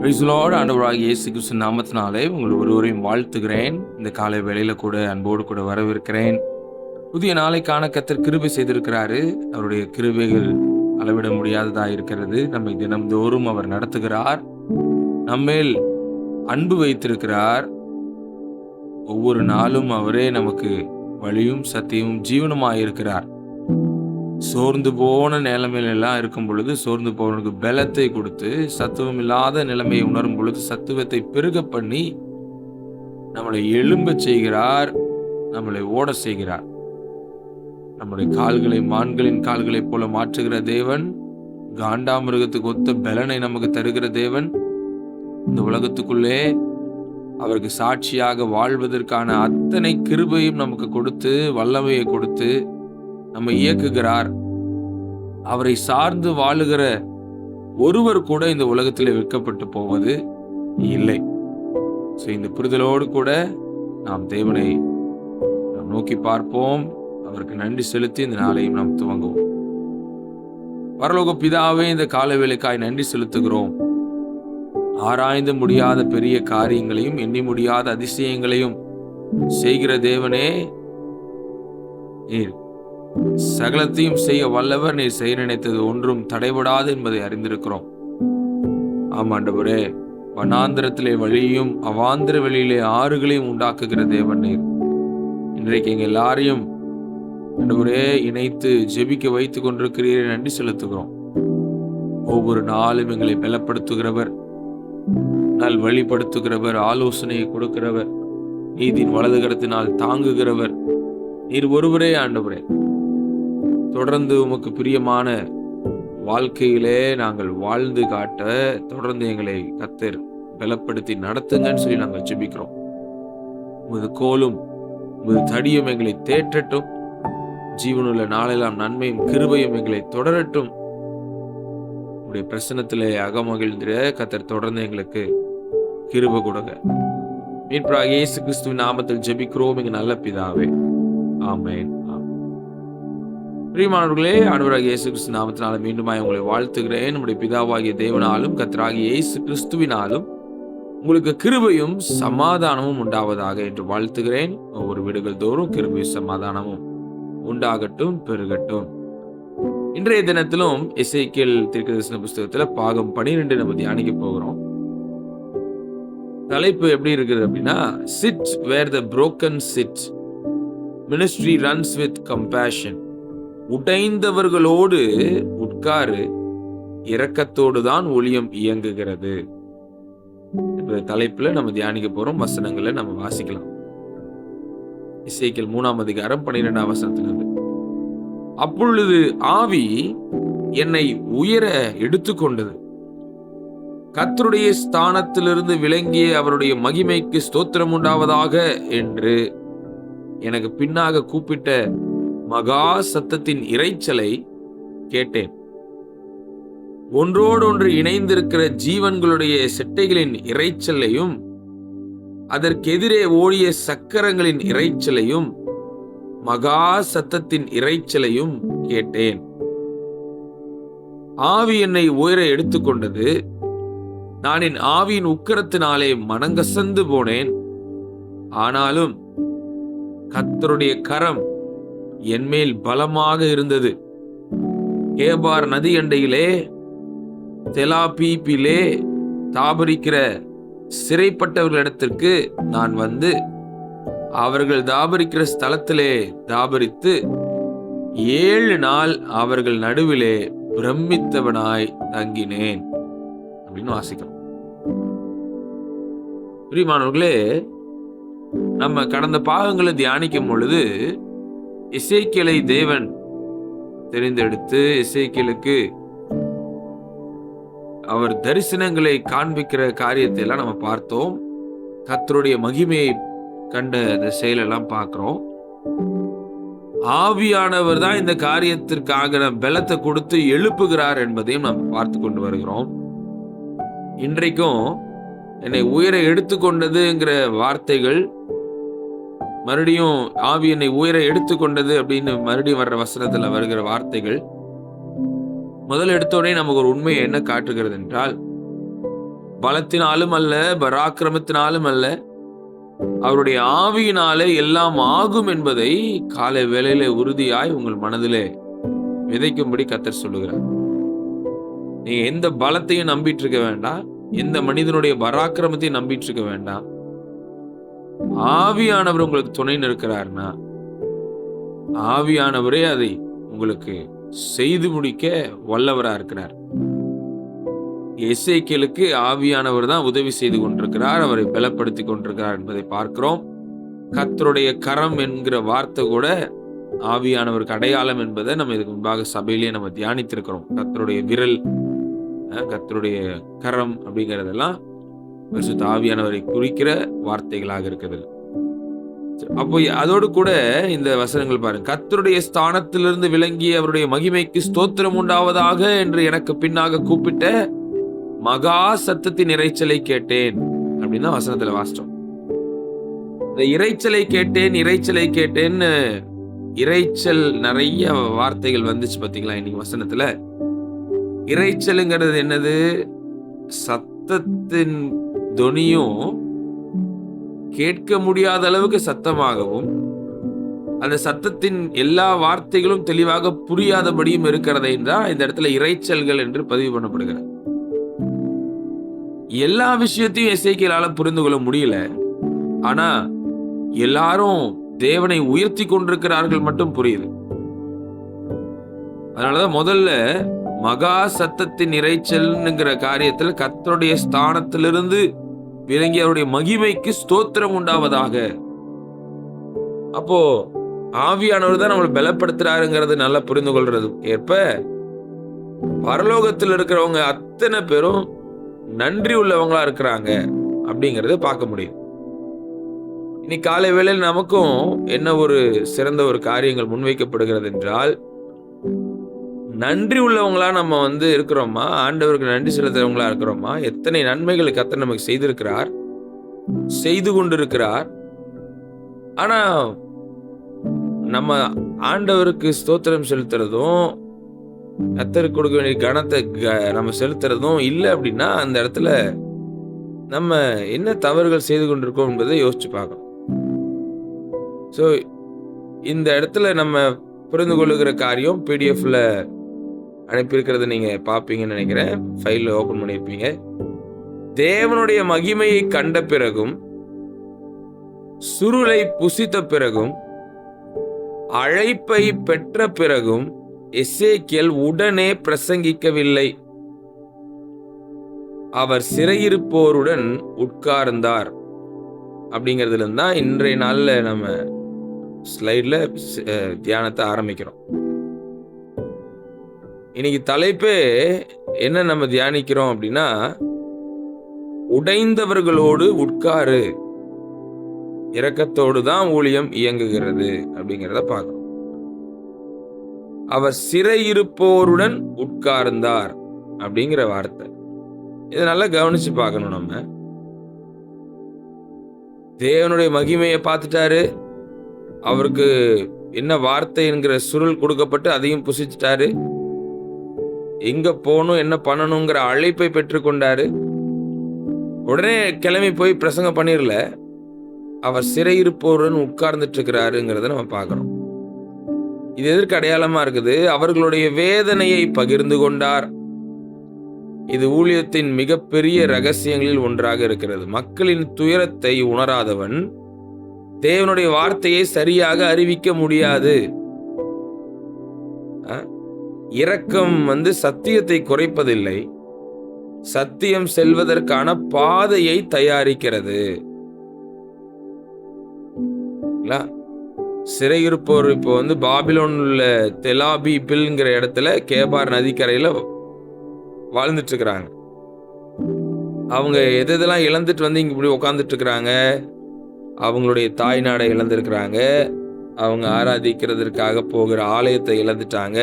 Praise the Lord. ஆண்டவராகிய இயேசு கிறிஸ்து நாமத்தினாலே உங்கள் ஒருவரையும் வாழ்த்துகிறேன். இந்த காலை வேளையில கூட அன்போடு கூட வரவேற்கிறேன். புதிய நாளைக்கான கர்த்தர் கிருபை செய்திருக்கிறாரு. அவருடைய கிருபைகள் அளவிட முடியாததா இருக்கிறது. நம்மை தினம்தோறும் அவர் நடத்துகிறார். நம்மேல் அன்பு வைத்திருக்கிறார். ஒவ்வொரு நாளும் அவரே நமக்கு வழியும் சத்தியமும் ஜீவனுமாயிருக்கிறார். சோர்ந்து போன நிலைமையில எல்லாம் இருக்கும் பொழுது சோர்ந்து போனவனுக்கு பலத்தை கொடுத்து, சத்துவம் இல்லாத நிலைமையை உணரும் பொழுது சத்துவத்தை பெருக பண்ணி நம்மளை எழும்ப செய்கிறார், நம்மளை ஓட செய்கிறார். நம்முடைய கால்களை மான்களின் கால்களைப் போல மாற்றுகிற தேவன், காண்டாமிருகத்துக்கு ஒத்த பலனை நமக்கு தருகிற தேவன், இந்த உலகத்துக்குள்ளே அவருக்கு சாட்சியாக வாழ்வதற்கான அத்தனை கிருபையும் நமக்கு கொடுத்து, வல்லமையை கொடுத்து நம்மை இயக்குகிறார். அவரை சார்ந்து வாழுகிற ஒருவர் கூட இந்த உலகத்தில் விற்கப்பட்டு போவது இல்லை. இந்த புரிதலோடு கூட நாம் தேவனை நோக்கி பார்ப்போம். அவருக்கு நன்றி செலுத்தி இந்த நாளையும் நாம் துவங்குவோம். பரலோக பிதாவே, இந்த காலை வேளைக்காய் நன்றி செலுத்துகிறோம். ஆராய்ந்து முடியாத பெரிய காரியங்களையும் எண்ணி முடியாத அதிசயங்களையும் செய்கிற தேவனே, நீர் சகலத்தையும் செய்ய வல்லவர். நீர் செய்ய நினைத்தது ஒன்றும் தடைபடாது என்பதை அறிந்திருக்கிறோம். ஆமாண்டவரே, வனாந்திரத்திலே வழியும் அவாந்திர வெளியிலே ஆறுகளையும் உண்டாக்குகிற தேவன் நீர். இன்றைக்கு எங்க எல்லாரையும் ஆண்டவரே இணைத்து ஜெபிக்க வைத்துக் கொண்டிருக்கிறீரே, நன்றி செலுத்துகிறோம். ஒவ்வொரு நாளும் எங்களை பலப்படுத்துகிறவர், நல் வழிபடுத்துகிறவர், ஆலோசனையை கொடுக்கிறவர், நீதியின் வலது கரத்தினால் தாங்குகிறவர் நீர் ஒருவரே. ஆண்டவரே, தொடர்ந்து உமக்கு பிரியமான வாழ்க்கையிலே நாங்கள் வாழ்ந்து காட்ட தொடர்ந்து எங்களை கர்த்தர் பலப்படுத்தி நடத்துங்கன்னு சொல்லி நாங்கள் ஜெபிக்கிறோம். உமது கோலும் உமது தடியும் எங்களை தேற்றட்டும். ஜீவனுள்ள நாளெல்லாம் நன்மையும் கிருபையும் எங்களை தொடரட்டும். உடைய பிரசன்னத்திலே அகமகிழ்ந்திர கர்த்தர் தொடர்ந்து எங்களுக்கு கிருபை கொடுங்க. மீட்பராகிய இயேசு கிறிஸ்துவின் நாமத்தில் ஜெபிக்கிறோம் எங்கள் நல்ல பிதாவே, ஆமென். பிரியமானவர்களே, ஆண்டவராகிய இயேசு கிறிஸ்து நாமத்தினால மீண்டுமாய் உங்களை வாழ்த்துகிறேன். நம்முடைய பிதாவாகிய தேவனாலும் கர்த்தராகிய இயேசு கிறிஸ்துவினாலும் உங்களுக்கு கிருபையும் சமாதானமும் உண்டாவதாக என்று வாழ்த்துகிறேன். ஒவ்வொரு வீடுகள் தோறும் கிருபையும் சமாதானமும் உண்டாகட்டும், பெருகட்டும். இன்றைய தினத்திலும் எசேக்கியேல் தீர்க்கதரிசன புஸ்தகத்துல பாகம் 12 நம்ம தியானிக்க போகிறோம். தலைப்பு எப்படி இருக்குது அப்படின்னா, sit where the broken sit, ministry runs with compassion. உடைந்தவர்களோடு உட்காரு, இரக்கத்தோடு தான் ஊழியம் இயங்குகிறது. இந்த தலைப்புல நம்ம தியானிக்க போறோம். வசனங்களை நம்ம வாசிக்கலாம். எசேக்கியேல் 3ஆம் அதிகாரம் 12ஆம் வசனத்திலிருந்து. அப்பொழுது ஆவி என்னை உயர எடுத்துக்கொண்டது, கர்த்தருடைய ஸ்தானத்திலிருந்து விளங்கிய அவருடைய மகிமைக்கு ஸ்தோத்திரம் உண்டாவதாக என்று எனக்கு பின்னாக கூப்பிட்ட மகா சத்தத்தின் இரைச்சலை கேட்டேன். ஒன்றோடொன்று இணைந்திருக்கிற ஜீவன்களுடைய செட்டைகளின் இரைச்சலையும் அதற்கெதிரே ஓடிய சக்கரங்களின் இரைச்சலையும் மகா சத்தத்தின் இரைச்சலையும் கேட்டேன். ஆவி என்னை உயர எடுத்துக்கொண்டது, நான் என் ஆவியின் உக்கிரத்தினாலே மனங்கசந்து போனேன். ஆனாலும் கர்த்தருடைய கரம் என்மேல் பலமாக இருந்தது. கேபார் நதி அண்டையிலே தெலாபீப்பிலே தாபரிக்கிற சிறைப்பட்டவர்களிடத்திற்கு நான் வந்து அவர்கள் தாபரிக்கிற ஸ்தலத்திலே தாபரித்து 7 நாள் அவர்கள் நடுவிலே பிரமித்தவனாய் தங்கினேன் அப்படின்னு வாசிக்கிறோம். பிரியமானவர்களே, நம்ம கடந்த பாகங்களை தியானிக்கும் பொழுது எசேக்கியேலை தேவன் தெரிந்தெடுத்து எசேக்கியேலுக்கு அவர் தரிசனங்களை காண்பிக்கிற காரியத்தை எல்லாம் நம்ம பார்த்தோம். கர்த்தருடைய மகிமையை கண்ட இந்த செயலெல்லாம் பார்க்கிறோம். ஆவியானவர் தான் இந்த காரியத்திற்காக பலத்தை கொடுத்து எழுப்புகிறார் என்பதையும் நாம் பார்த்து கொண்டு வருகிறோம். இன்றைக்கும் என்னை உயர எடுத்துக்கொண்டதுங்கிற வார்த்தைகள், மறுபடியும் ஆவி என்னை உயர எடுத்துக்கொண்டது அப்படின்னு மறுபடியும் வர்ற வசனத்துல வருகிற வார்த்தைகள் முதல் எடுத்தோடனே நமக்கு ஒரு உண்மையை என்ன காட்டுகிறது என்றால், பலத்தினாலும் அல்ல, பராக்கிரமத்தினாலும் அல்ல, அவருடைய ஆவியினாலே எல்லாம் ஆகும் என்பதை காலை வேளையிலே உறுதியாய் உங்கள் மனதிலே விதைக்கும்படி கர்த்தர் சொல்லுகிறார். நீங்க எந்த பலத்தையும் நம்பிட்டு இருக்க வேண்டாம், எந்த மனிதனுடைய பராக்கிரமத்தையும் நம்பிட்டு இருக்க வேண்டாம். ஆவியானவர் உங்களுக்கு துணை நிற்கிறார்னா, ஆவியானவரே அதை உங்களுக்கு செய்து முடிக்க வல்லவரா இருக்கிறார். எசேக்கியேலுக்கு ஆவியானவர் தான் உதவி செய்து கொண்டிருக்கிறார், அவரை பலப்படுத்தி கொண்டிருக்கிறார் என்பதை பார்க்கிறோம். கர்த்தருடைய கரம் என்கிற வார்த்தை கூட ஆவியானவருக்கு அடையாளம் என்பதை நம்ம இதுக்கு முன்பாக சபையிலேயே நம்ம தியானித்திருக்கிறோம். கர்த்தருடைய விரல், கர்த்தருடைய கரம் அப்படிங்கிறதெல்லாம் பரிசுத்த ஆவியானவரை குறிக்கிற வார்த்தைகளாக இருக்கிறது. அப்போ அதோடு கூட இந்த வசனங்கள் பாருங்க, கர்த்தருடைய ஸ்தானத்திலிருந்து விளங்கி அவருடைய மகிமைக்கு ஸ்தோத்திரம் உண்டாவதாக என்று எனக்கு பின்னாக கூப்பிட்ட மகா சத்தத்தின் இரைச்சலை கேட்டேன் அப்படின்னு வசனத்துல வாசிச்சோம். இந்த இரைச்சலை கேட்டேன், இரைச்சலை கேட்டேன்னு இரைச்சல் நிறைய வார்த்தைகள் வந்துச்சு பாத்தீங்களா இன்னைக்கு வசனத்துல. இரைச்சலுங்கிறது என்னது? சத்தத்தின் தொனியும் கேட்க முடியாத அளவுக்கு சத்தமாகவும், அந்த சத்தத்தின் எல்லா வார்த்தைகளும் தெளிவாக புரியாதபடியும் இருக்கிறதை தான் இந்த இடத்துல இரைச்சல்கள் என்று பதிவு பண்ணப்படுகிறது. எல்லா விஷயத்தையும் எசேக்கியேலால புரிந்து கொள்ள முடியல. ஆனா எல்லாரும் தேவனை உயர்த்தி கொண்டிருக்கிறார்கள் மட்டும் புரியுது. அதனாலதான் முதல்ல மகா சத்தத்தின் இரைச்சல்ங்கிற காரியத்தில் கர்த்தருடைய ஸ்தானத்திலிருந்து விளங்கி அவருடைய மகிமைக்கு ஸ்தோத்திரம் உண்டாவதாக. அப்போ ஆவியானவர் தான் நம்மளை பலப்படுத்துறாருங்கிறது நல்லா புரிந்து கொள்றது ஏற்ப பரலோகத்தில் இருக்கிறவங்க அத்தனை பேரும் நன்றி உள்ளவங்களா இருக்கிறாங்க அப்படிங்கறத பார்க்க முடியும். இனி காலை வேளையில் நமக்கும் என்ன ஒரு சிறந்த ஒரு காரியங்கள் முன்வைக்கப்படுகிறது என்றால், நன்றி உள்ளவங்களா நம்ம இருக்கிறோமா? ஆண்டவருக்கு நன்றி செலுத்துறவங்களா இருக்கிறோமா? எத்தனை நன்மைகளை கர்த்தர் நமக்கு செய்திருக்கிறார், செய்து கொண்டிருக்கிறார். ஆனா நம்ம ஆண்டவருக்கு ஸ்தோத்திரம் செலுத்துறதும், கர்த்தருக்கு கொடுக்க வேண்டிய கனத்தை நம்ம செலுத்துறதும் இல்லை அப்படின்னா அந்த இடத்துல நம்ம என்ன தவறுகள் செய்து கொண்டிருக்கோம் என்பதை யோசிச்சு பார்க்கணும். ஸோ இந்த இடத்துல நம்ம புரிந்து கொள்ளுகிற காரியம் பிடிஎஃப்ல அனுப்பியிருக்கிறது நீங்க பார்ப்பீங்கன்னு நினைக்கிறேன். ஃபைல்ல ஓபன் பண்ணியிருப்பீங்க. தேவனுடைய மகிமையை கண்ட பிறகும், சுருளை புசித்த பிறகும், அழைப்பை பெற்ற பிறகும் எசேக்கியேல் உடனே பிரசங்கிக்கவில்லை. அவர் சிறையிருப்போருடன் உட்கார்ந்தார் அப்படிங்கிறதுல தான் இன்றைய நாள்ல நம்ம ஸ்லைட்ல தியானத்தை ஆரம்பிக்கிறோம். இன்னைக்கு தலைப்பே என்ன நம்ம தியானிக்கிறோம் அப்படின்னா, உடைந்தவர்களோடு உட்காரு, இரக்கத்தோடு தான் ஊழியம் இயங்குகிறது அப்படிங்கிறத பார்க்கணும். அவர் சிறையிருப்போருடன் உட்கார்ந்தார் அப்படிங்கிற வார்த்தை, இதை நல்லா கவனிச்சு பார்க்கணும். நம்ம தேவனுடைய மகிமையை பார்த்துட்டாரு, அவருக்கு என்ன வார்த்தை என்கிற சுருள் கொடுக்கப்பட்டு அதையும் புசிச்சிட்டாரு. எங்க போகணும், என்ன பண்ணணுங்கிற அழைப்பை பெற்றுக்கொண்டாரு. உடனே கிளம்பி போய் பிரசங்கம் பண்ணிடல, அவர் சிறையிருப்போருடன் உட்கார்ந்துட்டு இருக்கிறாருங்கிறத நம்ம பார்க்கிறோம். இது எதற்கு அடையாளமா இருக்குது? அவர்களுடைய வேதனையை பகிர்ந்து கொண்டார். இது ஊழியத்தின் மிகப்பெரிய ரகசியங்களில் ஒன்றாக இருக்கிறது. மக்களின் துயரத்தை உணராதவன் தேவனுடைய வார்த்தையை சரியாக அறிவிக்க முடியாது. இரக்கம் சத்தியத்தை குறைப்பதில்லை, சத்தியம் செல்வதற்கான பாதையை தயாரிக்கிறது. சிறையிருப்போர் இப்போ பாபிலோன் உள்ள தெலாபிபில்ங்கிற இடத்துல கேபார் நதிக்கரையில வாழ்ந்துட்டு இருக்கிறாங்க. அவங்க எதெல்லாம் இழந்துட்டு இங்க இப்படி உட்காந்துட்டு இருக்கிறாங்க. அவங்களுடைய தாய் நாடை இழந்திருக்கிறாங்க, அவங்க ஆராதிக்கிறதுக்காக போகிற ஆலயத்தை இழந்துட்டாங்க,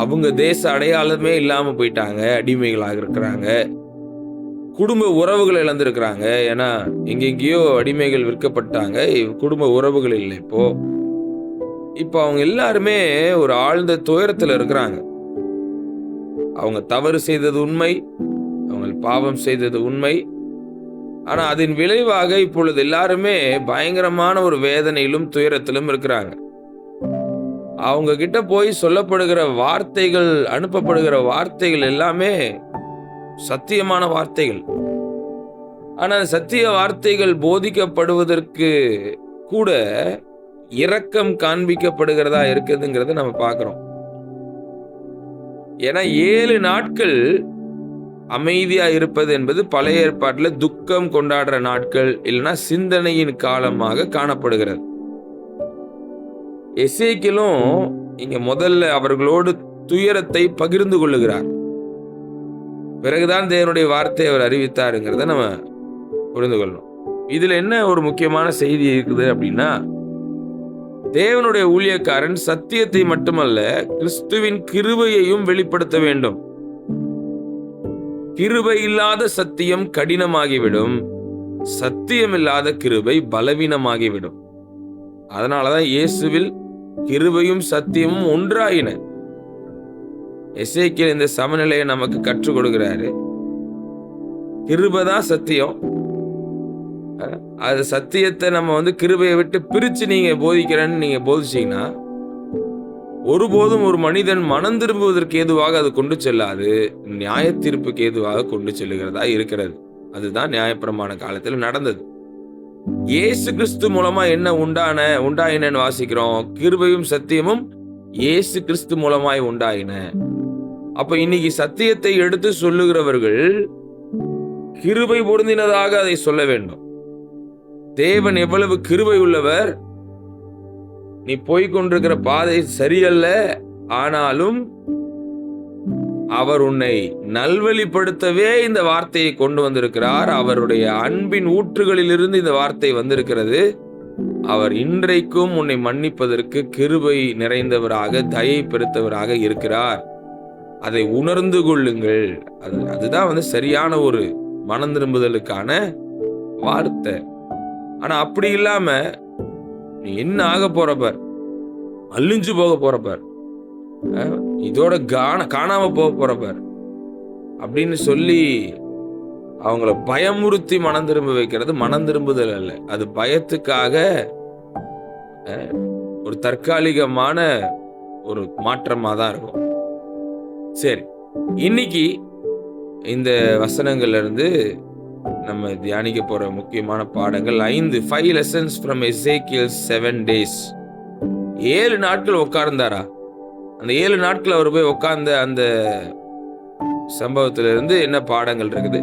அவங்க தேச அடையாளமே இல்லாம போயிட்டாங்க, அடிமைகளாக இருக்கிறாங்க, குடும்ப உறவுகளை இழந்திருக்கிறாங்க. ஏன்னா எங்கெங்கேயோ அடிமைகள் விற்கப்பட்டாங்க, குடும்ப உறவுகள் இல்லை. இப்போ அவங்க எல்லாருமே ஒரு ஆழ்ந்த துயரத்துல இருக்கிறாங்க. அவங்க தவறு செய்தது உண்மை, அவங்க பாவம் செய்தது உண்மை. ஆனா அதன் விளைவாக இப்பொழுது எல்லாருமே பயங்கரமான ஒரு வேதனையிலும் துயரத்திலும் இருக்கிறாங்க. அவங்க கிட்ட போய் சொல்லப்படுகிற வார்த்தைகள், அனுப்பப்படுகிற வார்த்தைகள் எல்லாமே சத்தியமான வார்த்தைகள். ஆனா சத்திய வார்த்தைகள் போதிக்கப்படுவதற்கு கூட இரக்கம் காண்பிக்கப்படுகிறதா இருக்குதுங்கிறத நம்ம பார்க்கிறோம். ஏன்னா 7 நாட்கள் அமைதியா இருப்பது என்பது பழைய ஏற்பாட்டுல துக்கம் கொண்டாடுற நாட்கள், இல்லைன்னா சிந்தனையின் காலமாக காணப்படுகிறது. எசேக்கியேலும் இங்க முதல்ல அவர்களோடு துயரத்தை பகிர்ந்து கொள்ளுகிறார். பிறகுதான் தேவனுடைய வார்த்தை அவர் அறிவித்தாருங்கிறத நம்ம புரிந்து கொள்ளணும். இதுல என்ன ஒரு முக்கியமான செய்தி இருக்குது அப்படின்னா, தேவனுடைய ஊழியக்காரன் சத்தியத்தை மட்டுமல்ல, கிறிஸ்துவின் கிருபையையும் வெளிப்படுத்த வேண்டும். கிருபை இல்லாத சத்தியம் கடினமாகிவிடும், சத்தியம் இல்லாத கிருபை பலவீனமாகிவிடும். அதனாலதான் இயேசுவில் கிருபையும் சத்தியமும் ஒன்றாயின. எசேக்கியேல் இந்த சமநிலையை நமக்கு கற்றுக் கொடுக்கிறாரு. கிருபைதான் சத்தியம். அது சத்தியத்தை நம்ம கிருபையை விட்டு பிரிச்சு நீங்க போதிக்கிறேன்னு நீங்க போதிச்சீங்கன்னா, ஒருபோதும் ஒரு மனிதன் மனம் திரும்புவதற்கு ஏதுவாக அது கொண்டு செல்லாது, நியாய தீர்ப்புக்கு ஏதுவாக கொண்டு செல்லுகிறதா இருக்கிறது. அதுதான் நியாயப்பிரமாண காலத்தில் நடந்தது. இயேசு கிறிஸ்து மூலமா என்ன உண்டாயினன்னு வாசிக்கிறோம். கிருபையும் சத்தியமும் இயேசு கிறிஸ்து மூலமாய் உண்டாயின. அப்ப இன்னைக்கு சத்தியத்தை எடுத்து சொல்லுகிறவர்கள் கிருபை பொருந்தினதாக அதை சொல்ல வேண்டும். தேவன் எவ்வளவு கிருபை உள்ளவர், நீ போய்கொண்டிருக்கிற பாதை சரியல்ல, ஆனாலும் அவர் உன்னை நல்வழிப்படுத்தவே இந்த வார்த்தையை கொண்டு வந்திருக்கிறார். அவருடைய அன்பின் ஊற்றுகளிலிருந்து இந்த வார்த்தை வந்திருக்கிறது. அவர் இன்றைக்கும் உன்னை மன்னிப்பதற்கு கிருபை நிறைந்தவராக, தயை பெருத்தவராக இருக்கிறார். அதை உணர்ந்து கொள்ளுங்கள். அதுதான் சரியான ஒரு மனம் திரும்புதலுக்கான வார்த்தை. ஆனா அப்படி இல்லாம நீ என்ன ஆக போறப்பார், அழிஞ்சு போக போறப்பார், இதோட காணாம போக போறப்பார் அப்படின்னு சொல்லி அவங்கள பயமுறுத்தி மனம் திரும்ப வைக்கிறது மனம் திரும்புதல் அல்ல. அது பயத்துக்காக ஒரு தற்காலிகமான ஒரு மாற்றமா தான் இருக்கும். சரி, இன்னைக்கு இந்த வசனங்கள்ல இருந்து நம்ம தியானிக்க போற முக்கியமான பாடங்கள் 5 lessons from Ezekiel's 7 days. 7 நாட்கள் உட்கார்ந்தாரா? அந்த 7 நாட்கள் அவர் போய் உட்கார்ந்த அந்த சம்பவத்திலிருந்து என்ன பாடங்கள் இருக்குது?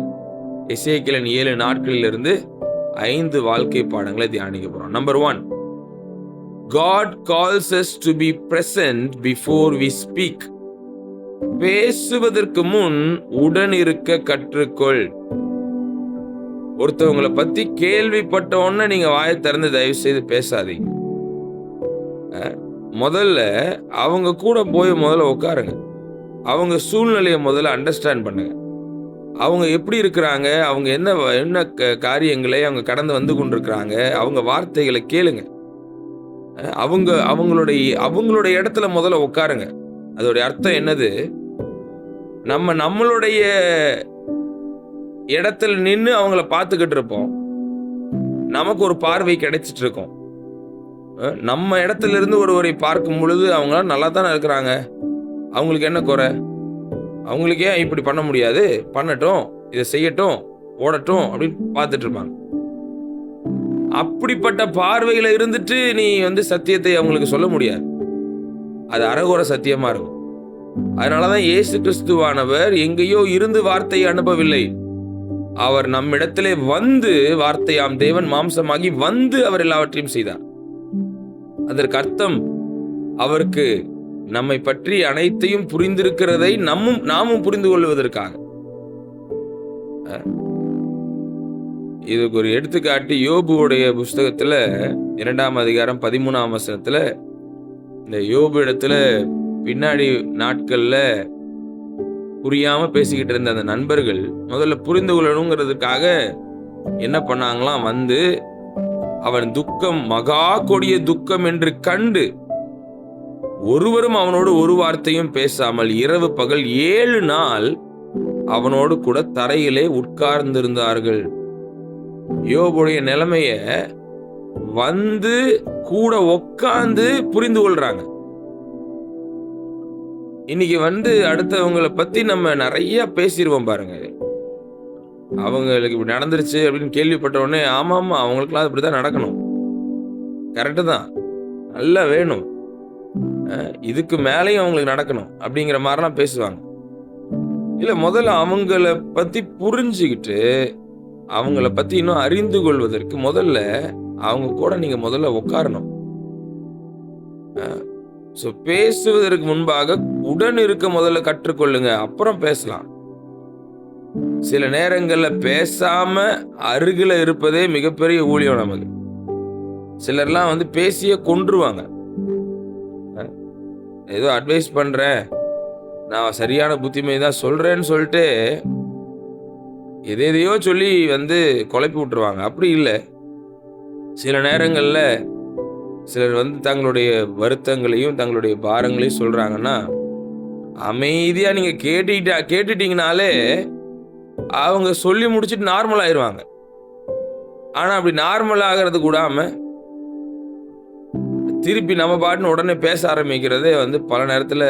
எசேக்கியேலின் 7 நாட்களிலிருந்து 5 வாழ்க்கை பாடங்களை தியானிக்க போறோம். Number 1, God calls us to be present before we speak. பேசுவதற்கு முன் உடன் இருக்க கற்றுக்கொள். ஒருத்தவங்களை பத்தி கேள்விப்பட்ட உடனே நீங்க வாயை திறந்து தயவு செய்து பேசாதீங்க. முதல்ல அவங்க கூட போய் முதல்ல உட்காருங்க. அவங்க சூழ்நிலையை முதல்ல அண்டர்ஸ்டாண்ட் பண்ணுங்க. அவங்க எப்படி இருக்கிறாங்க, அவங்க என்ன காரியங்களை அவங்க கடந்து வந்து கொண்டிருக்கிறாங்க, அவங்க வார்த்தைகளை கேளுங்க. அவங்களுடைய இடத்துல முதல்ல உட்காருங்க. அதோடைய அர்த்தம் என்னது? நம்மளுடைய இடத்துல நின்று அவங்கள பார்த்துக்கிட்டு இருப்போம். நமக்கு ஒரு பார்வை கிடைச்சிட்டு இருக்கும். நம்ம இடத்துல இருந்து ஒருவரை பார்க்கும் பொழுது அவங்க நல்லா தானே இருக்கிறாங்க, அவங்களுக்கு என்ன குறை, அவங்களுக்கு ஏன் இப்படி பண்ண முடியாது, பண்ணட்டும், இதை செய்யட்டும், ஓடட்டும் அப்படின்னு பார்த்துட்டு இருப்பாங்க. அப்படிப்பட்ட பார்வையில இருந்துட்டு நீ சத்தியத்தை அவங்களுக்கு சொல்ல முடியாது. அது அறகுறை சத்தியமா இருக்கும். அதனாலதான் இயேசு கிறிஸ்துவானவர் எங்கேயோ இருந்து வார்த்தையை அனுப்பவில்லை. அவர் நம்மிடத்திலே வந்து, வார்த்தையாம் தேவன் மாம்சமாகி வந்து அவர் எல்லாவற்றையும் செய்தார். அதற்கு அர்த்தம் அவருக்கு நம்மை பற்றி அனைத்தையும் புரிந்திருக்கிறதை நாமும் புரிந்து கொள்வதற்காக. இதுக்கு ஒரு எடுத்துக்காட்டு யோபுடைய புஸ்தகத்துல 2ஆம் அதிகாரம் 13ஆம் வசனத்துல, இந்த யோபு இடத்துல பின்னாடி நாட்கள்ல புரியாம பேசிக்கிட்டு இருந்த அந்த நண்பர்கள் முதல்ல புரிந்து கொள்ளணுங்கிறதுக்காக என்ன பண்ணாங்களாம், அவன் துக்கம் மகா கொடிய துக்கம் என்று கண்டு ஒருவரும் அவனோடு ஒரு வார்த்தையும் பேசாமல் இரவு பகல் 7 நாள் அவனோடு கூட தரையிலே உட்கார்ந்திருந்தார்கள். யோபுடைய நிலைமைய வந்து கூட உட்கார்ந்து புரிந்து கொள்றாங்க. இன்னைக்கு அடுத்தவங்களை பத்தி நம்ம நிறைய பேசிடுவோம் பாருங்க. அவங்களுக்கு இப்படி நடந்துருச்சு அப்படின்னு கேள்விப்பட்ட உடனே, ஆமா அவங்களுக்குலாம் இப்படிதான் நடக்கணும், கரெக்டு தான், நல்லா வேணும், இதுக்கு மேலேயும் அவங்களுக்கு நடக்கணும் அப்படிங்கிற மாதிரிலாம் பேசுவாங்க. இல்ல, முதல்ல அவங்கள பத்தி புரிஞ்சுக்கிட்டு அவங்கள பத்தி இன்னும் அறிந்து கொள்வதற்கு முதல்ல அவங்க கூட நீங்க முதல்ல உட்காரணும். பேசுவதற்கு முன்பாக உடன் இருக்க முதல்ல கற்றுக்கொள்ளுங்க, அப்புறம் பேசலாம். சில நேரங்கள்ல பேசாம அருகில இருப்பதே மிகப்பெரிய ஊழியம் நமக்கு. சிலர்லாம் பேசியே கொன்றுவாங்க. ஏதோ அட்வைஸ் பண்றேன், நான் சரியான புத்திமதி தான் சொல்றேன்னு சொல்லிட்டு எதையோ சொல்லி குழப்பி விட்டுருவாங்க. அப்படி இல்லை. சில நேரங்கள்ல சிலர் தங்களுடைய வருத்தங்களையும் தங்களுடைய பாரங்களையும் சொல்றாங்கன்னா, அமைதியா நீங்க கேட்டுட்டீங்கனாலே அவங்க சொல்லி முடிச்சுட்டு நார்மல் ஆயிருவாங்க. ஆனா அப்படி நார்மல் ஆகிறது கூடாம திருப்பி நம்ம பாட்டுன்னு உடனே பேச ஆரம்பிக்கிறதே பல நேரத்துல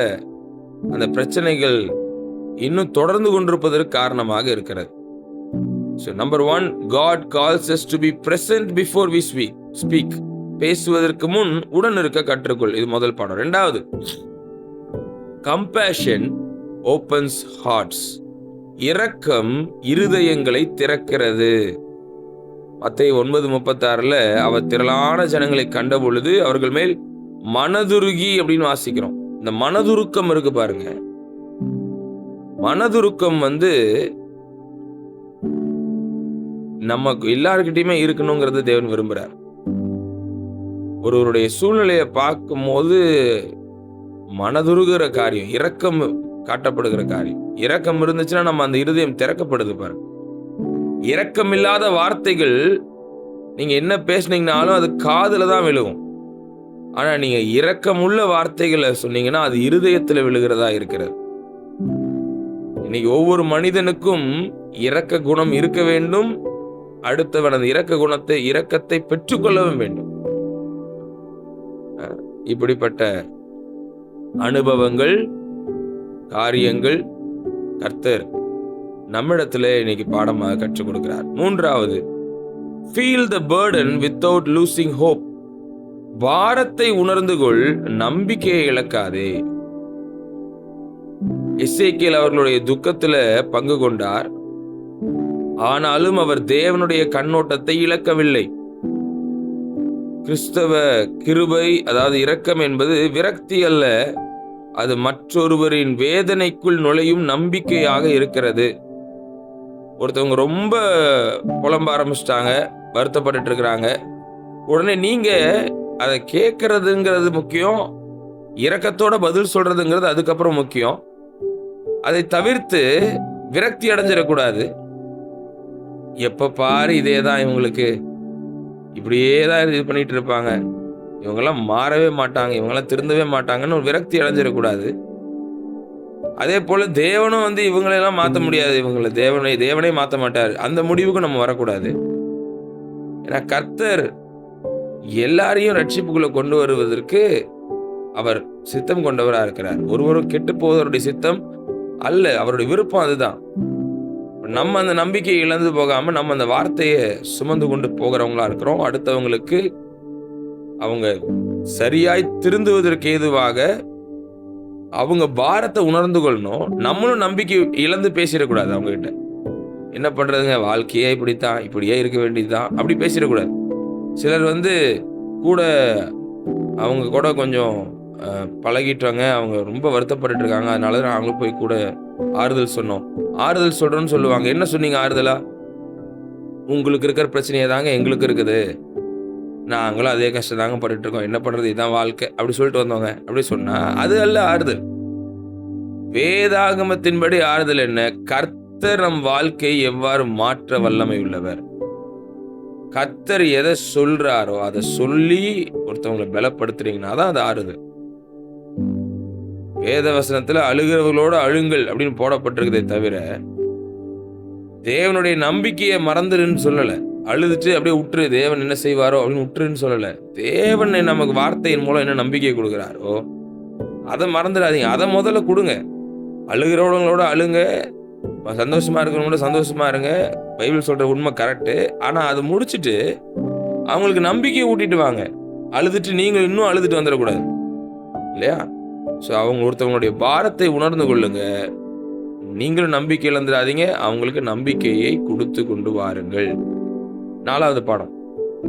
அந்த பிரச்சனைகள் இன்னும் தொடர்ந்து கொண்டிருப்பதற்கு காரணமாக இருக்கிறது. So number 1, God calls us to be present before we speak. பேசுவதற்கு முன் உடன் இருக்க கற்றுக்கொள். இது முதல் பாடம். இரண்டாவது, compassion opens hearts. இரக்கம் இருதயங்களை திறக்கிறது. மத்தேயு 9:36 அவர் திரளான ஜனங்களை கண்ட பொழுது அவர்கள் மேல் மனதுருகி அப்படின்னு வாசிக்கிறோம். இந்த மனதுருக்கம் இருக்கு பாருங்க. மனதுருக்கம் நமக்கு எல்லார்கிட்டயுமே இருக்கணுங்கிறது தேவன் விரும்புறார். ஒருவருடைய சூழ்நிலையை பார்க்கும் போது மனதுருகிற காரியம், இரக்கம் காட்டப்படுகிற காரியம். இரக்கம் இருந்துச்சுன்னா நம்ம அந்த இருதயம் திறக்கப்படுது பாருங்க. இரக்கம் இல்லாத வார்த்தைகள் நீங்க என்ன பேசுனீங்கனாலும் அது காதுல தான் விழுகும். ஆனா நீங்க இரக்கமுள்ள வார்த்தைகளை சொன்னீங்கன்னா அது இருதயத்துல விழுகிறதா இருக்கிறது. இன்னைக்கு ஒவ்வொரு மனிதனுக்கும் இரக்க குணம் இருக்க வேண்டும். அடுத்தவன் அந்த இரக்கத்தை பெற்றுக்கொள்ளவும் வேண்டும். இப்படிப்பட்ட அனுபவங்கள், காரியங்கள் கர்த்தர் நம்மிடத்திலே இன்னைக்கு பாடமாக கற்றுக் கொடுக்கிறார். மூன்றாவது, feel the burden without losing hope. பாரத்தை உணர்ந்து கொள், நம்பிக்கையை இழக்காதே. எசேக்கியேல் அவர்களுடைய துக்கத்துல பங்கு கொண்டார். ஆனாலும் அவர் தேவனுடைய கண்ணோட்டத்தை இழக்கவில்லை. கிறிஸ்தவ கிருபை, அதாவது இரக்கம் என்பது விரக்தி அல்ல, அது மற்றொருவரின் வேதனைக்குள் நுழையும் நம்பிக்கையாக இருக்கிறது. ஒருத்தவங்க ரொம்ப புலம்ப ஆரம்பிச்சிட்டாங்க, வருத்தப்பட்டு இருக்கிறாங்க. உடனே நீங்க அதை கேட்கறதுங்கிறது முக்கியம், இரக்கத்தோட பதில் சொல்றதுங்கிறது அதுக்கப்புறம் முக்கியம். அதை தவிர்த்து விரக்தி அடைஞ்சிடக்கூடாது. எப்ப பாரு இதே தான், இவங்களுக்கு இப்படியே தான் இது பண்ணிட்டு இருப்பாங்க, இவங்கெல்லாம் மாறவே மாட்டாங்க, இவங்கெல்லாம் திருந்தவே மாட்டாங்கன்னு ஒரு விரக்தி அடைஞ்சிடக்கூடாது. அதே போல தேவனும் இவங்களெல்லாம் மாற்ற முடியாது, இவங்களை தேவனே மாற்ற மாட்டார், அந்த முடிவுக்கு நம்ம வரக்கூடாது. ஏன்னா கர்த்தர் எல்லாரையும் ரட்சிப்புக்குள்ள கொண்டு வருவதற்கு அவர் சித்தம் கொண்டவராக இருக்கிறார். ஒருவரும் கெட்டு போவதற்குடைய சித்தம் அல்ல, அவருடைய விருப்பம் அதுதான். நம்ம அந்த நம்பிக்கையை இழந்து போகாம நம்ம அந்த வார்த்தையை சுமந்து கொண்டு போகிறவங்களா இருக்கிறோம். அடுத்தவங்களுக்கு அவங்க சரியாய் திருந்துவதற்கு ஏதுவாக அவங்க பாரத்தை உணர்ந்து கொள்ளணும். நம்மளும் நம்பிக்கை இழந்து பேசிடக்கூடாது. அவங்க கிட்ட என்ன பண்றதுங்க, வாழ்க்கையே இப்படித்தான், இப்படியே இருக்க வேண்டியதுதான், அப்படி பேசிடக்கூடாது. சிலர் கூட அவங்க கூட கொஞ்சம் பழகிட்டாங்க, அவங்க ரொம்ப வருத்தப்பட்டு இருக்காங்க, அதனால தான் நாங்களும் போய் கூட ஆறுதல் சொன்னோம். ஆறுதல் சொல்றோன்னு சொல்லுவாங்க. என்ன சொன்னீங்க ஆறுதலா? உங்களுக்கு இருக்கிற பிரச்சனையே தாங்க எங்களுக்கு இருக்குது, நாங்களும் அதே கஷ்டம் தாங்க பட்டுட்டு இருக்கோம், என்ன பண்றது, இதுதான் வாழ்க்கை, அப்படி சொல்லிட்டு வந்தோங்க. அப்படி சொன்னா அது அல்ல ஆறுதல். வேதாகமத்தின்படி ஆறுதல் என்ன? கர்த்தர் நம் வாழ்க்கையை எவ்வாறு மாற்ற வல்லமை உள்ளவர். கர்த்தர் எதை சொல்றாரோ அதை சொல்லி ஒருத்தவங்களை பலப்படுத்துறீங்கன்னா தான் அது ஆறுதல். வேத வசனத்துல அழுகிறவர்களோட அழுங்கள் அப்படின்னு போடப்பட்டிருக்கதே தவிர தேவனுடைய நம்பிக்கையை மறந்துருன்னு சொல்லல. அழுதுட்டு அப்படியே விட்டுரு, தேவன் என்ன செய்வாரோ அப்படின்னு விட்டுருன்னு சொல்லல. தேவன் நமக்கு வார்த்தையின் மூலம் என்ன நம்பிக்கை கொடுக்குறாரோ அதை மறந்துடாதீங்க. அதை முதல்ல கொடுங்க. அழுகிறவங்களோட அழுங்க, சந்தோஷமா இருக்கிறவங்களோட சந்தோஷமா இருங்க. பைபிள் சொல்ற உண்மை கரெக்டு. ஆனா அதை முடிச்சுட்டு அவங்களுக்கு நம்பிக்கையை ஊட்டிட்டு வாங்க. அழுதுட்டு நீங்கள் இன்னும் அழுதுட்டு வந்துடக்கூடாது இல்லையா? ஸோ அவங்க ஒருத்தவங்களுடைய பாரத்தை உணர்ந்து கொள்ளுங்க. நீங்களும் நம்பிக்கை இழந்துடாதீங்க, அவங்களுக்கு நம்பிக்கையை கொடுத்து கொண்டு வாருங்கள். 4வது பாடம்,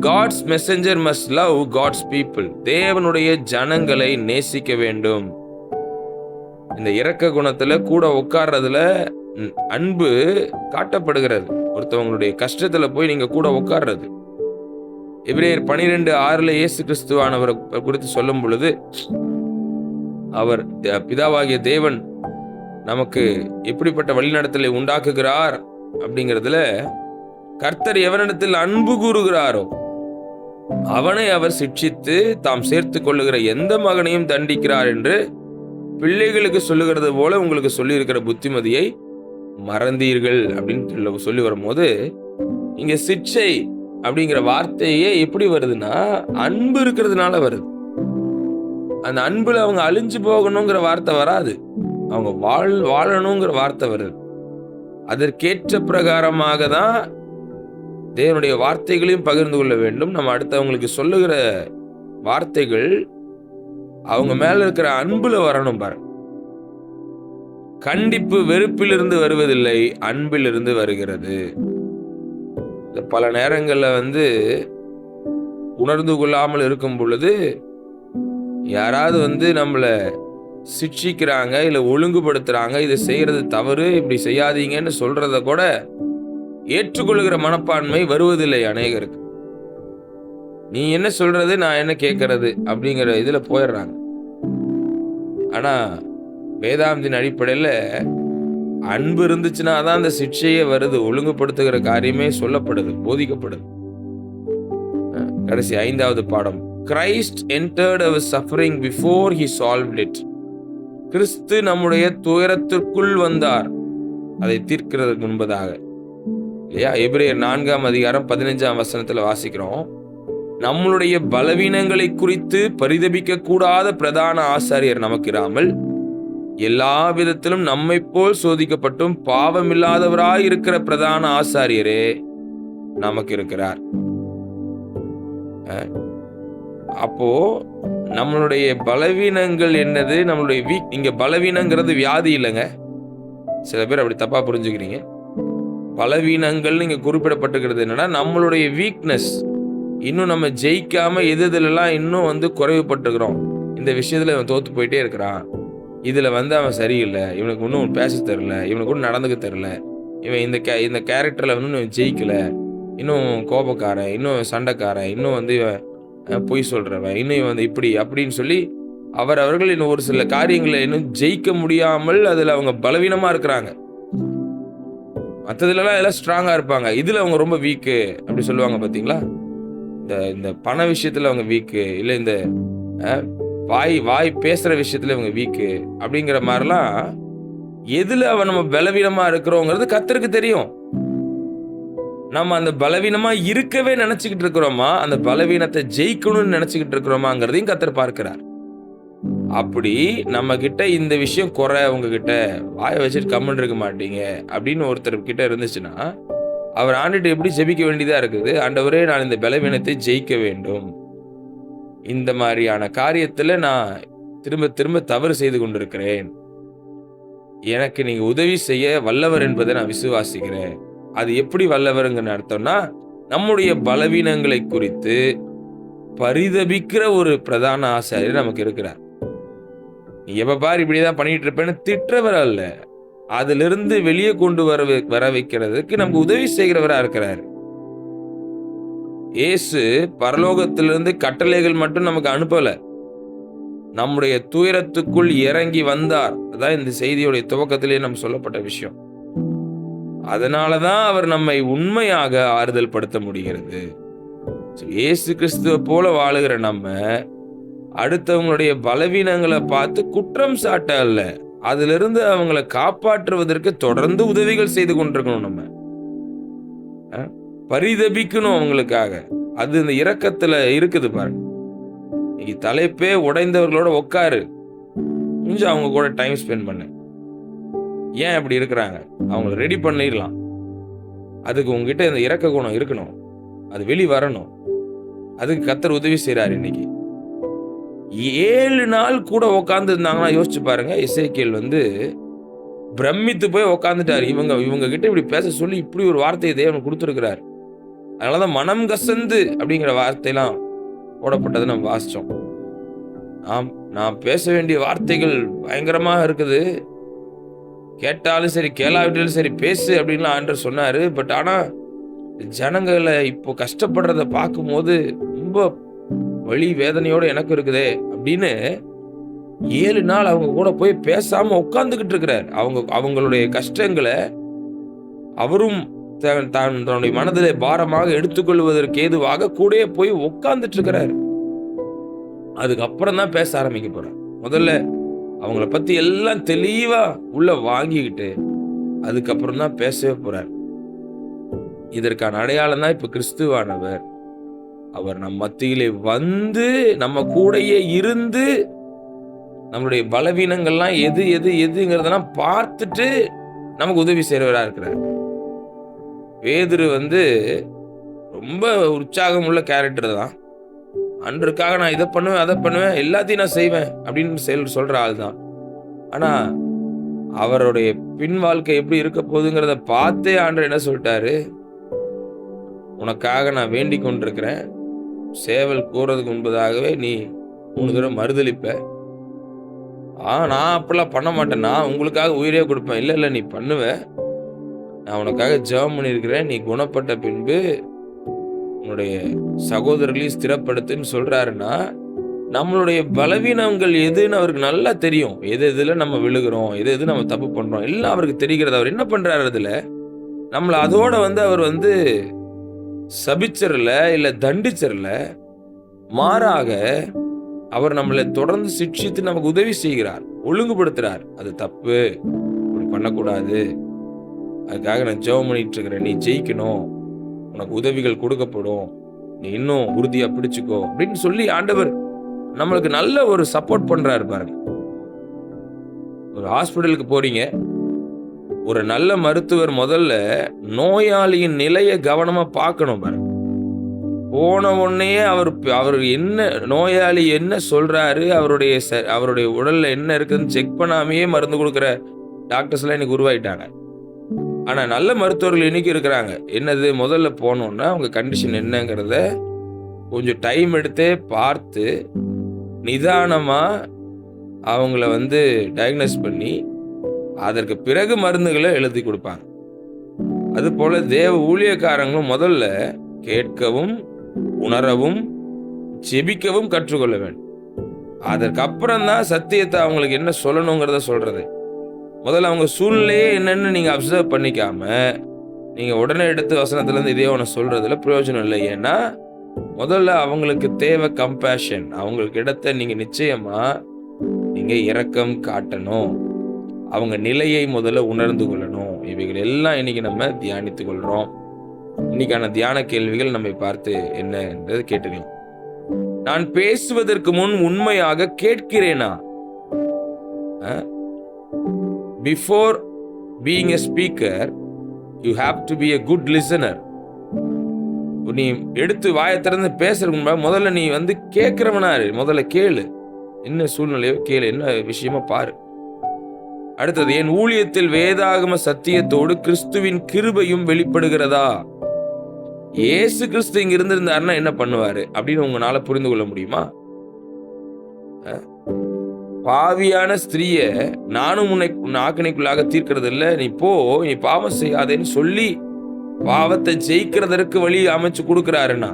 God's messenger must love God's people. தேவனுடைய ஜனங்களை நேசிக்க வேண்டும். இந்த இரக்க குணத்துல கூட உட்கார்றதுல அன்பு காட்டப்படுகிறது. ஒருத்தவங்களுடைய கஷ்டத்துல போய் நீங்க கூட உட்கார்றது. எபிரேயர் 12:6 இயேசு கிறிஸ்துவானவரை குறித்து சொல்லும் பொழுது, அவர் பிதாவாகிய தேவன் நமக்கு எப்படிப்பட்ட வழிநடத்தலை உண்டாக்குகிறார் அப்படிங்கிறதுல, கர்த்தர் எவனிடத்தில் அன்பு கூறுகிறாரோ அவனை அவர் சிட்சித்து தாம் சேர்த்து கொள்ளுகிற எந்த மகனையும் தண்டிக்கிறார் என்று பிள்ளைகளுக்கு சொல்லுகிறது போல உங்களுக்கு சொல்லி இருக்கிற புத்திமதியை மறந்தீர்கள் அப்படின்னு சொல்லி வரும்போது, இங்க சிட்சை அப்படிங்கிற வார்த்தையே எப்படி வருதுன்னா அன்பு இருக்கிறதுனால வருது. அந்த அன்புல அவங்க அழிஞ்சு போகணுங்கிற வார்த்தை வராது, அவங்க வாழணுங்கிற வார்த்தை வருது. அதற்கேற்ற பிரகாரமாக தான் தேவனுடைய வார்த்தைகளையும் பகிர்ந்து கொள்ள வேண்டும். நம்ம அடுத்தவங்களுக்கு சொல்லுகிற வார்த்தைகள் அவங்க மேல இருக்கிற அன்புல வரணும் பாருங்க. கண்டிப்பு வெறுப்பிலிருந்து வருவதில்லை, அன்பிலிருந்து வருகிறது. பல நேரங்கள்ல உணர்ந்து கொள்ளாமல் இருக்கும் பொழுது யாராவது நம்மள சிட்சிக்கிறாங்க, இல்ல ஒழுங்குபடுத்துறாங்க, இதை செய்யறது தவறு, இப்படி செய்யாதீங்கன்னு சொல்றத கூட ஏற்றுக்கொள்கிற மனப்பான்மை வருவதில்லை அநேகருக்கு. நீ என்ன சொல்றது, நான் என்ன கேட்கறது அப்படிங்கிற இதுல போயிடுறாங்க. ஆனா வேதாந்தின் அடிப்படையில் அன்பு இருந்துச்சுன்னா தான் அந்த சிக்ஷையே வருது, ஒழுங்குபடுத்துகிற காரியமே சொல்லப்படுது, போதிக்கப்படுது. கடைசி 5வது பாடம், Christ entered our suffering before he solved it. கிறிஸ்து நம்முடைய துயரத்திற்குள் வந்தார், அதை தீர்க்கிறதுக்கு முன்பதாக. இல்லையா? எபிரேயர் 4:15 வாசிக்கிறோம், நம்மளுடைய பலவீனங்களை குறித்து பரிதபிக்க கூடாத பிரதான ஆசாரியர் நமக்கு இராமல் எல்லா விதத்திலும் நம்மை போல் சோதிக்கப்பட்டும் பாவமில்லாதவராய் இருக்கிற பிரதான ஆசாரியரே நமக்கு இருக்கிறார். அப்போ நம்மளுடைய பலவீனங்கள் என்னது, நம்மளுடைய இங்க பலவீனங்கிறது வியாதி இல்லைங்க. சில பேர் அப்படி தப்பா புரிஞ்சுக்கிறீங்க. பலவீனங்கள் இங்க குறிப்பிடப்பட்டிருக்கிறது என்னன்னா நம்மளுடைய வீக்னஸ். இன்னும் நம்ம ஜெயிக்காம எதுலாம் இன்னும் குறைவுபட்டுக்கிறோம். இந்த விஷயத்துல அவன் தோத்து போயிட்டே இருக்கிறான், இதுல அவன் சரியில்லை, இவனுக்கு இன்னும் பேச தெரியல, இவனுக்கு ஒன்றும் நடந்துக்க தெரியல, இவன் இந்த கேரக்டர்ல இவன் ஜெயிக்கல, இன்னும் கோபக்காரன், இன்னும் சண்டைக்காரன், இன்னும் இவன் பொய் சொல்றவன், இன்னும் இவன் இப்படி அப்படின்னு சொல்லி அவர்கள் இன்னும் ஒரு சில காரியங்களை இன்னும் ஜெயிக்க முடியாமல் அதுல அவங்க பலவீனமா இருக்கிறாங்க. மற்றதுலாம் எல்லாம் ஸ்ட்ராங்கா இருப்பாங்க, இதுல அவங்க ரொம்ப வீக்கு அப்படி சொல்லுவாங்க. பாத்தீங்களா? இந்த பண விஷயத்துல அவங்க வீக்கு, இல்ல இந்த வாய் பேசுற விஷயத்துல இவங்க வீக்கு அப்படிங்கிற மாதிரிலாம், எதுல நம்ம பலவீனமா இருக்கிறோங்கிறது கர்த்தருக்கு தெரியும். நம்ம அந்த பலவீனமா இருக்கவே நினைச்சுக்கிட்டு இருக்கிறோமா, அந்த பலவீனத்தை ஜெயிக்கணும்னு நினைச்சுக்கிட்டு இருக்கிறோமாங்கிறதையும் கர்த்தர் பார்க்கிறார். அப்படி நம்ம கிட்ட இந்த விஷயம் குறை, உங்ககிட்ட வாயை வச்சுட்டு கம்முன்னு இருக்க மாட்டீங்க அப்படின்னு ஒருத்தர் கிட்ட இருந்துச்சுன்னா, அவர் ஆண்டுட்டு எப்படி ஜெபிக்க வேண்டியதா இருக்குது, ஆண்டவரே நான் இந்த பலவீனத்தை ஜெயிக்க வேண்டும், இந்த மாதிரியான காரியத்துல நான் திரும்ப திரும்ப தவறு செய்து கொண்டிருக்கிறேன், எனக்கு நீங்க உதவி செய்ய வல்லவர் என்பதை நான் விசுவாசிக்கிறேன். அது எப்படி வல்லவருங்கிற அர்த்தம்னா, நம்முடைய பலவீனங்களை குறித்து பரிதபிக்கிற ஒரு பிரதான ஆசாரியர் நமக்கு இருக்கிறார். நீ எப்ப பாரு இப்படிதான் பண்ணிட்டு இருப்பேன்னு திட்டுறவர் அல்ல, அதிலிருந்து வெளியே கொண்டு வர வைக்கிறதுக்கு நமக்கு உதவி செய்கிறவரா இருக்கிறார். இயேசு பரலோகத்திலிருந்து கட்டளைகள் மட்டும் நமக்கு அனுப்பல, நம்முடைய துயரத்துக்குள் இறங்கி வந்தார். அதான் இந்த செய்தியுடைய துவக்கத்திலேயே நம்ம சொல்லப்பட்ட விஷயம். அதனாலதான் அவர் நம்மை உண்மையாக ஆறுதல் படுத்த முடிகிறது. இயேசு கிறிஸ்துவ போல வாழுகிற நம்ம அடுத்தவங்களுடைய பலவீனங்களை பார்த்து குற்றம் சாட்ட அல்ல, அதிலிருந்து அவங்களை காப்பாற்றுவதற்கு தொடர்ந்து உதவிகள் செய்து கொண்டிருக்கணும். நம்ம பரிதபிக்கணும் அவங்களுக்காக. அது இந்த இரக்கத்துல இருக்குது பாருங்க. இன்னைக்கு தலைப்பே உடைந்தவர்களோட உட்காரு, கொஞ்சம் அவங்க கூட டைம் ஸ்பெண்ட் பண்ணு. ஏன் அப்படி இருக்கிறாங்க? அவங்கள ரெடி பண்ணிடலாம். அதுக்கு உங்ககிட்ட இந்த இரக்க குணம் இருக்கணும், அது வெளி வரணும். அதுக்கு கர்த்தர் உதவி செய்றாரு. இன்னைக்கு 7 நாள் கூட உட்கார்ந்து இருந்தாங்கன்னா யோசிச்சு பாருங்க. எசேக்கியேல் பிரமித்து போய் உட்கார்ந்துட்டாரு. இவங்க கிட்ட இப்படி பேச சொல்லி இப்படி ஒரு வார்த்தையை தேவன் கொடுத்திருக்கிறார். அதனாலதான் மனம் கசந்து அப்படிங்கிற வார்த்தையெல்லாம் போடப்பட்டதை நம்ம வாசிச்சோம். நான் பேச வேண்டிய வார்த்தைகள் பயங்கரமா இருக்குது, கேட்டாலும் சரி கேளாவிட்டாலும் சரி பேசு அப்படின்னு ஆண்டவர் சொன்னாரு. பட் ஆனா ஜனங்களை இப்போ கஷ்டப்படுறத பார்க்கும்போது ரொம்ப வலி வேதனையோட எனக்கு இருக்குதே அப்படின்னு 7 நாள் அவங்க கூட போய் பேசாம உட்கார்ந்துகிட்டு இருக்கிறார். அவங்களுடைய கஷ்டங்களை அவரும் தன்னுடைய மனதிலே பாரமாக எடுத்துக்கொள்வதற்கு ஏதுவாக கூட போய் உட்கார்ந்துட்டு இருக்கிறார். அதுக்கப்புறம் தான் பேச ஆரம்பிக்க போறார். முதல்ல அவங்கள பத்தி எல்லாம் தெளிவா உள்ள வாங்கிக்கிட்டு அதுக்கப்புறம் தான் பேசவே போறார். இதற்கான அடையாளம் தான் இப்ப கிறிஸ்துவானவர். அவர் நம் மத்தியிலே நம்ம கூடயே இருந்து நம்மளுடைய பலவீனங்கள்லாம் எதுங்கிறதெல்லாம் பார்த்துட்டு நமக்கு உதவி செய்றவரா இருக்கிறார். பேதுரு ரொம்ப உற்சாகம் உள்ள கேரக்டர் தான். அன்றுக்காக நான் இதை பண்ணுவேன் அதை பண்ணுவேன் எல்லாத்தையும் நான் செய்வேன் அப்படின்னு சொல்ற ஆள் தான். ஆனா அவருடைய பின் வாழ்க்கை எப்படி இருக்க போகுதுங்கிறத பார்த்தே ஆண்டவர் என்ன சொல்லிட்டாரு, உனக்காக நான் வேண்டிக் கொண்டிருக்கிறேன், சேவல் கூறதுக்கு முன்பதாகவே நீ 3 தடவை மறுதளிப்ப. நான் அப்படிலாம் பண்ண மாட்டேன், நான் உங்களுக்காக உயிரே கொடுப்பேன். இல்ல நீ பண்ணுவ, நான் உனக்காக ஜெபம் பண்ணியிருக்கிறேன், நீ குணப்பட்ட பின்பு உன்னுடைய சகோதரர்களையும் ஸ்திரப்படுத்துன்னு சொல்றாருன்னா, நம்மளுடைய பலவீனங்கள் எதுன்னு அவருக்கு நல்லா தெரியும். எதுல நம்ம விழுகிறோம், எது நம்ம தப்பு பண்றோம் எல்லாம் அவருக்கு தெரிகிறது. அவர் என்ன பண்றாரு, அதுல நம்மள அதோட அவர் சபிச்சர்ல இல்ல தண்டிச்சர்ல, மாறாக அவர் நம்மளை தொடர்ந்து சிக்ஷித்து நமக்கு உதவி செய்கிறார், ஒழுங்குபடுத்துறார். அது தப்பு, இப்படி பண்ணக்கூடாது, அதுக்காக நான் ஜெபம் பண்ணிட்டு இருக்கிறேன், நீ ஜெயிக்கணும், உனக்கு உதவிகள் கொடுக்கப்படும், நீ இன்னும் உறுதியா பிடிச்சுக்கோ அப்படின்னு சொல்லி ஆண்டவர் நம்மளுக்கு நல்ல ஒரு சப்போர்ட் பண்றாரு பாருங்க. ஒரு ஹாஸ்பிட்டலுக்கு போறீங்க, ஒரு நல்ல மருத்துவர் முதல்ல நோயாளியின் நிலையை கவனமா பார்க்கணும் பாருங்க. போன உடனே அவர் என்ன நோயாளி என்ன சொல்றாரு, அவருடைய உடல்ல என்ன இருக்குதுன்னு செக் பண்ணாமையே மருந்து கொடுக்குற டாக்டர்ஸ் எல்லாம் இன்னைக்கு உருவாயிட்டாங்க. ஆனா நல்ல மருத்துவர்கள் இன்னைக்கு இருக்கிறாங்க. என்னது, முதல்ல போனோம்னா அவங்க கண்டிஷன் என்னங்கிறத கொஞ்சம் டைம் எடுத்தே பார்த்து நிதானமா அவங்கள டயக்னோஸ் பண்ணி அதற்கு பிறகு மருந்துகளை எழுதி கொடுப்பாங்க. அது போல தேவ ஊழியக்காரங்களும் முதல்ல கேட்கவும் உணரவும் ஜெபிக்கவும் கற்றுக்கொள்ள வேண்டும். அதற்கப்புறம் தான் சத்தியத்தை அவங்களுக்கு என்ன சொல்லணுங்கிறத சொல்றது. முதல்ல அவங்க சூழ்நிலையே என்னன்னு நீங்க அப்சர்வ் பண்ணிக்காம நீங்க உடனே எடுத்து வசனத்துல இருந்து இதே ஒன்று சொல்றதுல பிரயோஜனம் இல்லை. ஏன்னா முதல்ல அவங்களுக்கு தேவை கம்பேஷன். அவங்களுக்கு இடத்த நீங்க நிச்சயமா நீங்க இரக்கம் காட்டணும், அவங்க நிலையை முதல்ல உணர்ந்து கொள்ளணும். இவைகள் எல்லாம் இன்னைக்கு நம்ம தியானித்துக் கொள்றோம். இன்னைக்கான தியான கேள்விகள் நம்மை பார்த்து என்ன என்றது கேட்டுக்கலாம். நான் பேசுவதற்கு முன் உண்மையாக கேட்கிறேனா? Before being a speaker, you have to be a good listener. நீ எடுத்து வாயை திறந்து பேசுறதுக்கு முதல்ல நீ கேட்கிறவனாரு. முதல்ல கேளு, என்ன சூழ்நிலையோ கேளு, என்ன விஷயமா பாரு. அடுத்தது, என் ஊழியத்தில் வேதாகம சத்தியத்தோடு கிறிஸ்துவின் கிருபையும் வெளிப்படுகிறதா? இயேசு கிறிஸ்து இங்க இருந்திருந்தாருன்னா என்ன பண்ணுவாரு அப்படின்னு உங்களால புரிந்து கொள்ள முடியுமா? பாவியான ஸ்திரீய நானும் உன்னை ஆக்கினைக்குள்ளாக தீர்க்கிறது இல்ல, நீ போ, நீ பாவம் செய்யாதேன்னு சொல்லி பாவத்தை ஜெயிக்கிறதற்கு வழி அமைச்சு கொடுக்கிறாருன்னா,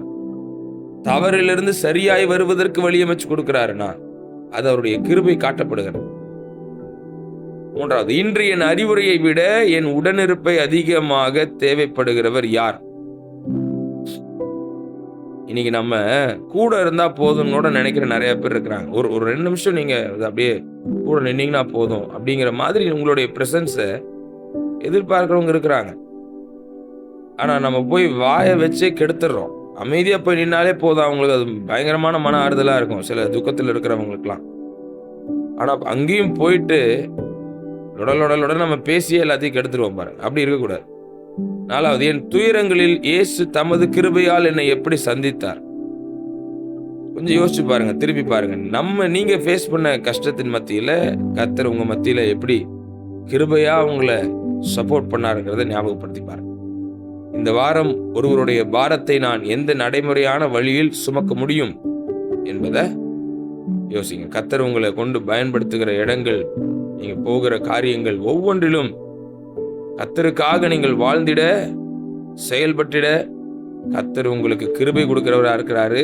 தவறிலிருந்து சரியாய் வருவதற்கு வழி அமைச்சு கொடுக்கிறாருன்னா, அது அவருடைய கிருபை காட்டப்படுகிறது. மூன்றாவது, இன்று என் அறிவுரையை விட என் உடனிருப்பை அதிகமாக தேவைப்படுகிறவர் யார்? இன்னைக்கு நம்ம கூட இருந்தா போதும்னோட நினைக்கிற நிறைய பேர் இருக்கிறாங்க. ஒரு 2 நிமிஷம் நீங்க அப்படியே கூட நின்னீங்கன்னா போதும் அப்படிங்கிற மாதிரி உங்களுடைய பிரசன்ஸை எதிர்பார்க்கிறவங்க இருக்கிறாங்க. ஆனா நம்ம போய் வாயை வச்சே கெடுத்துடுறோம். அமைதியா போய் நின்னாலே போதும், அவங்களுக்கு அது பயங்கரமான மன ஆறுதலா இருக்கும் சில துக்கத்தில் இருக்கிறவங்களுக்குலாம். ஆனா அங்கேயும் போயிட்டு லொட நம்ம பேசியே எல்லாத்தையும் கெடுத்துருவோம் பாருங்க. அப்படி இருக்கக்கூடாது. 4வது, என் துயரங்களில் இயேசு தமது கிருபையால் என்னை எப்படி சந்தித்தார். கொஞ்சம் யோசிச்சு பாருங்க, திருப்பி பாருங்க. நீங்க ஃபேஸ் பண்ண கஷ்டத்தின் மத்தியில கர்த்தர் உங்க மத்தியில எப்படி கிருபையா உங்களை சப்போர்ட் பண்ணாருங்கிறத ஞாபகப்படுத்தி பாருங்க. இந்த வாரம் ஒருவருடைய பாரத்தை நான் எந்த நடைமுறையான வழியில் சுமக்க முடியும் என்பதை யோசிங்க. கர்த்தர் உங்களை கொண்டு பயன்படுத்துகிற இடங்கள், நீங்க போகிற காரியங்கள் ஒவ்வொன்றிலும் கர்த்தருக்காக நீங்கள் வாழ்ந்திட, செயல்பட்டிட கர்த்தர் உங்களுக்கு கிருபை கொடுக்கிறவரா இருக்கிறாரு.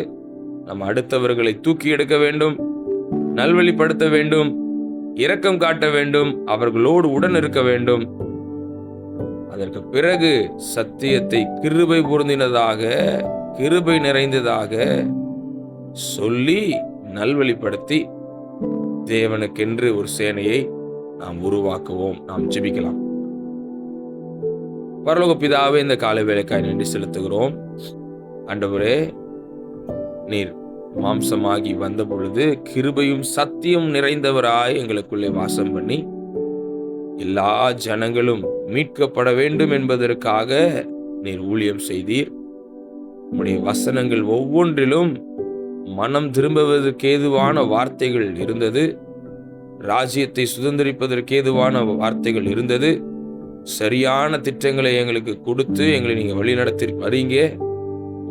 நம்ம அடுத்தவர்களை தூக்கி எடுக்க வேண்டும், நல்வழிப்படுத்த வேண்டும், இரக்கம் காட்ட வேண்டும், அவர்களோடு உடன் இருக்க வேண்டும். அதற்கு பிறகு சத்தியத்தை கிருபை பொருந்தினதாக, கிருபை நிறைந்ததாக சொல்லி நல்வழிப்படுத்தி தேவனுக்கென்று ஒரு சேனையை நாம் உருவாக்குவோம். நாம் ஜெபிக்கலாம். பரலோக பிதாவே, இந்த காலை வேளைக்காய் நன்றி செலுத்துகிறோம். ஆண்டவரே, நீர் மாம்சமாகி வந்த பொழுது கிருபையும் சத்தியம் நிறைந்தவராய் எங்களுக்குள்ளே வாசம் பண்ணி எல்லா ஜனங்களும் மீட்கப்பட வேண்டும் என்பதற்காக நீர் ஊழியம் செய்தீர். உம்முடைய வசனங்கள் ஒவ்வொன்றிலும் மனம் திரும்புவதற்கு ஏதுவான வார்த்தைகள் இருந்தது. ராஜ்யத்தை சுதந்திரிப்பதற்கு ஏதுவான வார்த்தைகள் இருந்தது. சரியான திட்டங்களை எங்களுக்கு கொடுத்து எங்களை நீங்க வழிநடத்தி வரீங்க.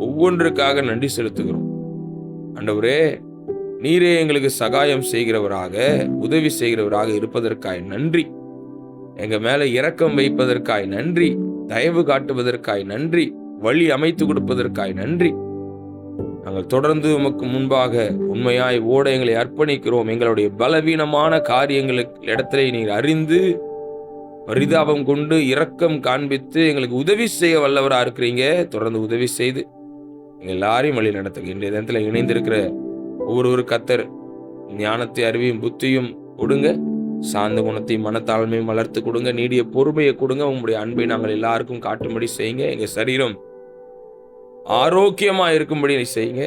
ஒவ்வொன்றுக்காக நன்றி செலுத்துகிறோம். ஆண்டவரே, நீரே எங்களுக்கு சகாயம் செய்கிறவராக, உதவி செய்கிறவராக இருப்பதற்காய் நன்றி. எங்க மேல இரக்கம் வைப்பதற்காய் நன்றி. தயவு காட்டுவதற்காய் நன்றி. வழி அமைத்து கொடுப்பதற்காய் நன்றி. நாங்கள் தொடர்ந்து உமக்கு முன்பாக உண்மையாய் ஓட எங்களை அர்ப்பணிக்கிறோம். எங்களுடைய பலவீனமான காரியங்களுக்கு இடத்திலே நீர் அறிந்து பரிதாபம் கொண்டு இரக்கம் காண்பித்து எங்களுக்கு உதவி செய்ய வல்லவரா இருக்கிறீங்க. தொடர்ந்து உதவி செய்து எங்க எல்லாரையும் வழி நடத்துங்க. இன்றைய தினத்தில் இணைந்திருக்கிற ஒவ்வொரு கர்த்தர் ஞானத்தை, அறிவையும், புத்தியும் கொடுங்க. சாந்த குணத்தையும் மனத்தாழ்மையும் வளர்த்து கொடுங்க. நீடிய பொறுமையை கொடுங்க. உங்களுடைய அன்பை நாங்கள் எல்லாருக்கும் காட்டும்படி செய்யுங்க. எங்க சரீரம் ஆரோக்கியமா இருக்கும்படி செய்யுங்க.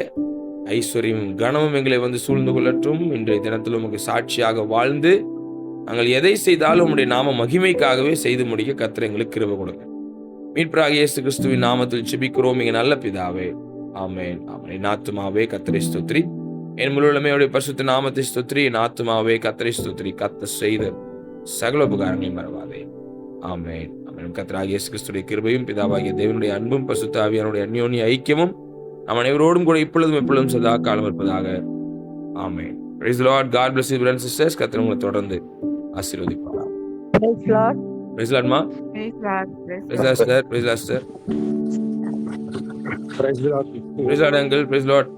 ஐஸ்வர்யம், கனமும் எங்களை வந்து சூழ்ந்து கொள்ளட்டும். இன்றைய தினத்தில் உமக்கு சாட்சியாக வாழ்ந்து நாங்கள் எதை செய்தாலும் உம்முடைய நாம மகிமைக்காகவே செய்து முடிக்க கர்த்தர் எங்களுக்கு கிருபை கொடுங்க. மீட்பராகிய இயேசு கிறிஸ்துவின் நாமத்தில் ஜெபிக்கிறோம் எங்க நல்ல பிதாவே. ஆமென், ஆமென். என் ஆத்துமாவே கர்த்தரை ஸ்தோத்திரி, என் முழுவதுமே அவருடைய பரிசுத்த நாமத்தை ஸ்தோத்திரி. என் ஆத்துமாவே கர்த்தரை ஸ்தோத்திரி, கர்த்தர் செய்த சகல உபகாரங்களையும் மறவாதே. ஆமென், ஆமென். கர்த்தராகிய இயேசு கிறிஸ்துவின் கிருபையும் பிதாவாகிய தேவனுடைய அன்பும் பரிசுத்த ஆவியானுடைய அந்யோன்ய ஐக்கியமும் நம் அனைவரோடும் கூட இப்பொழுதும் எப்பொழுதும் சதா காலம் இருப்பதாக. ஆமென். Praise the Lord. God bless you, brothers and sisters. கர்த்தர் உங்களை தொடர்ந்து ஆசீர்வதிப்பாராக. Praise Lord. Praise the Lord, ma. Praise Lord. Praise the Lord, sir. Praise the Lord, sir. Praise the Lord. Praise the Lord, uncle. Praise the Lord.